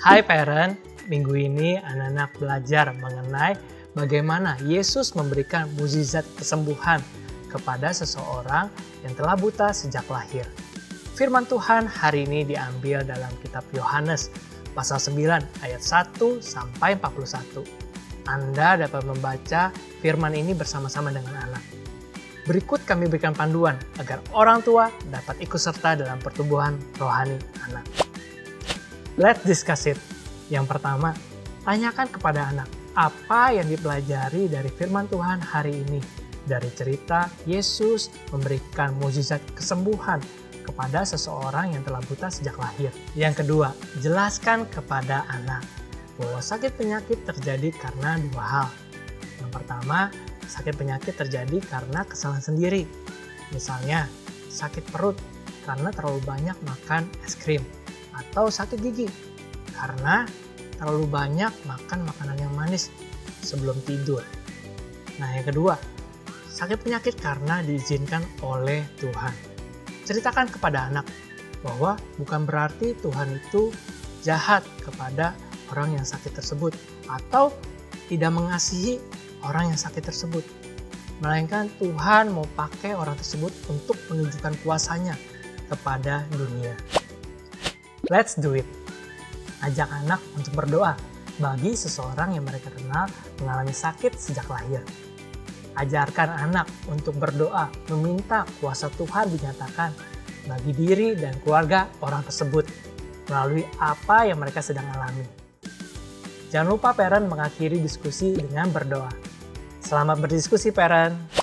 Hai parent, minggu ini anak-anak belajar mengenai bagaimana Yesus memberikan mukjizat kesembuhan kepada seseorang yang telah buta sejak lahir. Firman Tuhan hari ini diambil dalam kitab Yohanes pasal 9 ayat 1 sampai 41. Anda dapat membaca firman ini bersama-sama dengan anak. Berikut kami berikan panduan agar orang tua dapat ikut serta dalam pertumbuhan rohani anak. Let's discuss it. Yang pertama, tanyakan kepada anak, apa yang dipelajari dari firman Tuhan hari ini? Dari cerita Yesus memberikan mukjizat kesembuhan kepada seseorang yang telah buta sejak lahir. Yang kedua, jelaskan kepada anak bahwa sakit penyakit terjadi karena dua hal. Yang pertama, sakit penyakit terjadi karena kesalahan sendiri. Misalnya, sakit perut karena terlalu banyak makan es krim. Atau sakit gigi karena terlalu banyak makan makanan yang manis sebelum tidur. Nah, yang kedua, sakit penyakit karena diizinkan oleh Tuhan. Ceritakan kepada anak bahwa bukan berarti Tuhan itu jahat kepada orang yang sakit tersebut atau tidak mengasihi orang yang sakit tersebut. Melainkan Tuhan mau pakai orang tersebut untuk menunjukkan kuasanya kepada dunia. Let's do it. Ajak anak untuk berdoa bagi seseorang yang mereka kenal mengalami sakit sejak lahir. Ajarkan anak untuk berdoa meminta kuasa Tuhan dinyatakan bagi diri dan keluarga orang tersebut melalui apa yang mereka sedang alami. Jangan lupa parent mengakhiri diskusi dengan berdoa. Selamat berdiskusi parent.